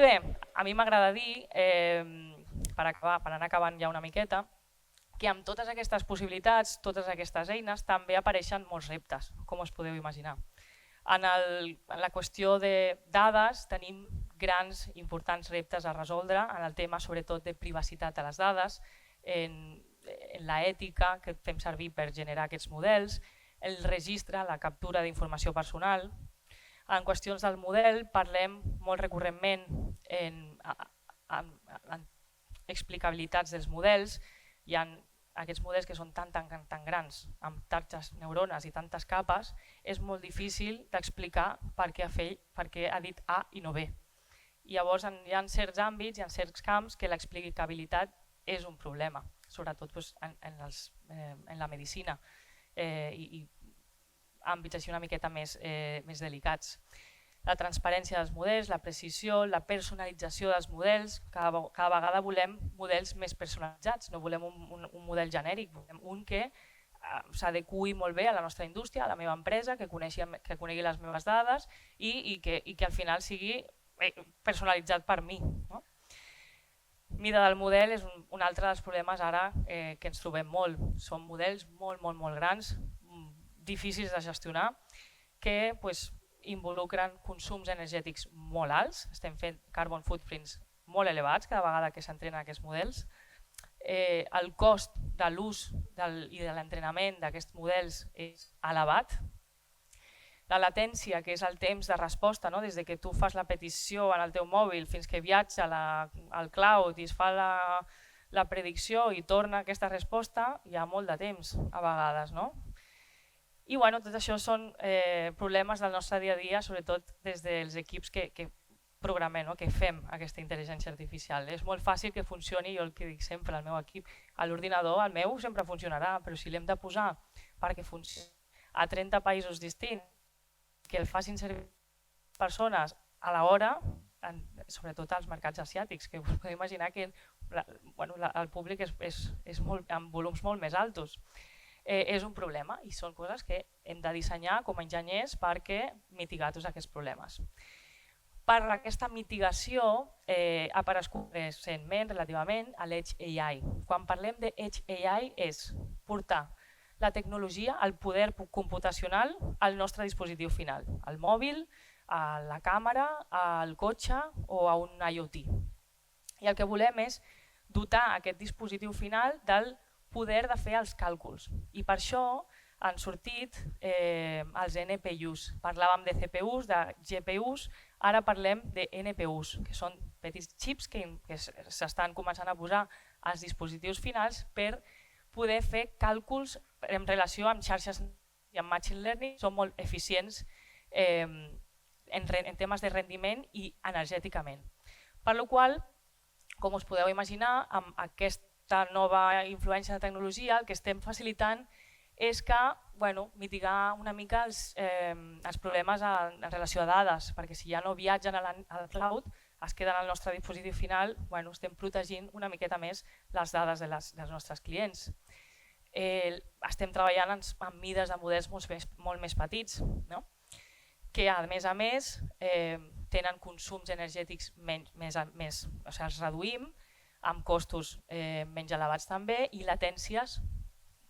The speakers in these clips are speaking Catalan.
bé, a mi m'agrada dir, per anar acabant ja una miqueta, que amb totes aquestes possibilitats, totes aquestes eines, també apareixen molts reptes, com us podeu imaginar. En la qüestió de dades tenim grans, importants reptes a resoldre en el tema sobretot de privacitat de les dades, en l'ètica que fem servir per generar aquests models, el registre, la captura d'informació personal. En qüestions del model parlem molt recurrentment en explicabilitats dels models. Hi ha aquests models que són tan grans, amb tantes neurones i tantes capes, és molt difícil d'explicar per què ha dit A i no B. I llavors hi ha certs àmbits, hi ha certs camps que l'explicabilitat és un problema, sobretot en la medicina i àmbits així una miqueta més delicats. La transparència dels models, la precisió, la personalització dels models, cada vegada volem models més personalitzats, no volem un model genèric, volem un que s'adequi molt bé a la nostra indústria, a la meva empresa, que conegui les meves dades i que al final sigui personalitzat per mi. Mida del model és un altre dels problemes ara que ens trobem molt. Són models molt grans, difícils de gestionar, que involucren consums energètics molt alts, estem fent carbon footprints molt elevats cada vegada que s'entrenen aquests models. El cost de l'ús i de l'entrenament d'aquests models és elevat. La latència, que és el temps de resposta, des que tu fas la petició en el teu mòbil fins que viatja al cloud i es fa la predicció i torna aquesta resposta, hi ha molt de temps a vegades. I tot això són problemes del nostre dia a dia, sobretot des dels equips que programem, que fem aquesta intel·ligència artificial. És molt fàcil que funcioni, jo el que dic sempre al meu equip, a l'ordinador el meu sempre funcionarà, però si l'hem de posar perquè funcioni a 30 països distints, que el facin servir persones a l'hora, sobretot als mercats asiàtics, que us podeu imaginar que el públic és amb volums molt més altos. És un problema i són coses que hem de dissenyar com a enginyers perquè mitigar tots aquests problemes. Per aquesta mitigació ha aparegut recentment, relativament, l'Edge AI. Quan parlem d'Edge AI és portar la tecnologia, el poder computacional al nostre dispositiu final, al mòbil, a la càmera, al cotxe o a un IoT. I el que volem és dotar aquest dispositiu final del poder de fer els càlculs. I per això han sortit els NPUs. Parlàvem de CPUs, de GPUs, ara parlem de NPUs, que són petits xips que s'estan començant a posar als dispositius finals per poder fer càlculs en relació amb xarxes i amb machine learning, són molt eficients en temes de rendiment i energèticament. Per la qual cosa, com us podeu imaginar, amb aquesta nova influència de tecnologia el que estem facilitant és que mitigar una mica els problemes en relació a dades, perquè si ja no viatgen al cloud, es queden al nostre dispositiu final, estem protegint una miqueta més les dades dels nostres clients. Estem treballant amb mides de models molt més petits, que a més tenen consums energètics més, els reduïm, amb costos menys elevats també i latències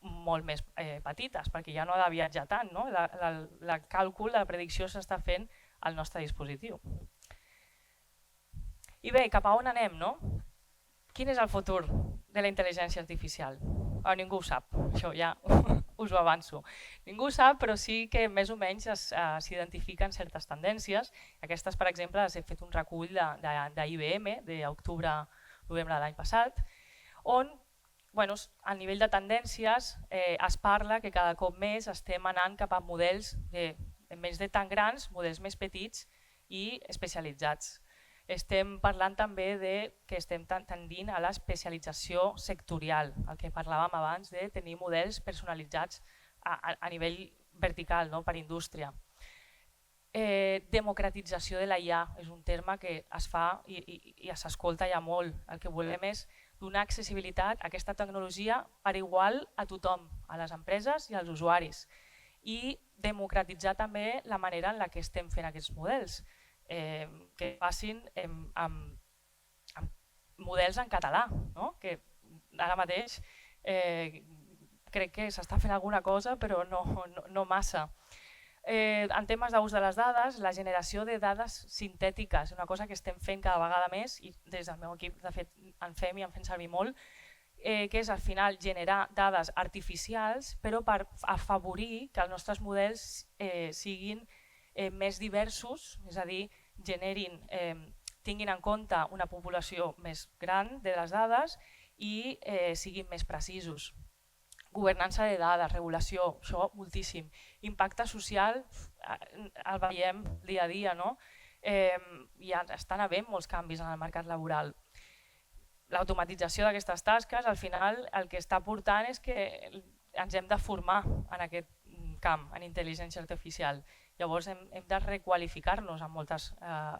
molt més petites, perquè ja no ha de viatjar tant, el càlcul, la predicció s'està fent al nostre dispositiu. I bé, cap a on anem, no? Quin és el futur de la intel·ligència artificial? Ningú ho sap, això ja us ho avanço. Ningú ho sap, però sí que més o menys s'identifiquen certes tendències. Aquestes, per exemple, he fet un recull d'IBM d'octubre-novembre de l'any passat, on a nivell de tendències es parla que cada cop més estem anant cap a models, en vez de tan grans, models més petits i especialitzats. Estem parlant també que estem tendint a l'especialització sectorial, el que parlàvem abans de tenir models personalitzats a nivell vertical, per indústria. Democratització de la IA és un terme que es fa i s'escolta ja molt. El que volem és donar accessibilitat a aquesta tecnologia per igual a tothom, a les empreses i als usuaris. I democratitzar també la manera en la que estem fent aquests models. que facin amb models en català, no? Que ara mateix crec que s'està fent alguna cosa, però no massa. En temes d'ús de les dades, la generació de dades sintètiques, una cosa que estem fent cada vegada més, i des del meu equip de fet en fem i en fem servir molt, que és al final generar dades artificials, però per afavorir que els nostres models siguin més diversos, és a dir, tinguin en compte una població més gran de les dades i siguin més precisos. Governança de dades, regulació, això moltíssim. Impacte social el veiem dia a dia, no? I estan havent molts canvis en el mercat laboral. L'automatització d'aquestes tasques al final el que està portant és que ens hem de formar en aquest camp, en intel·ligència artificial. Llavors hem de requalificar-nos en moltes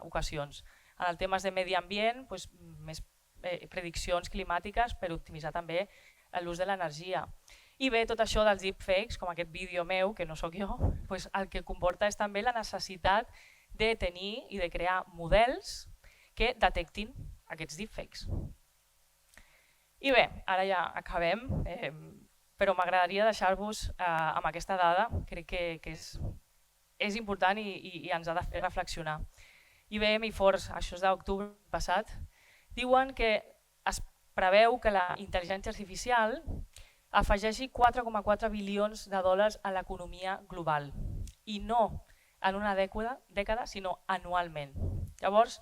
ocasions. En els temes de medi ambient, més prediccions climàtiques per optimitzar també l'ús de l'energia. I bé, tot això dels deepfakes, com aquest vídeo meu, que no sóc jo, el que comporta és també la necessitat de tenir i de crear models que detectin aquests deepfakes. I bé, ara ja acabem, però m'agradaria deixar-vos amb aquesta dada, crec que és important i ens ha de fer reflexionar. IBM i Force, això és d'octubre passat, diuen que es preveu que la intel·ligència artificial afegeixi 4,4 bilions de dòlars a l'economia global i no en una dècada, sinó anualment. Llavors,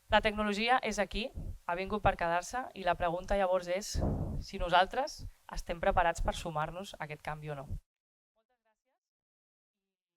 la tecnologia és aquí, ha vingut per quedar-se i la pregunta llavors és si nosaltres estem preparats per sumar-nos a aquest canvi o no.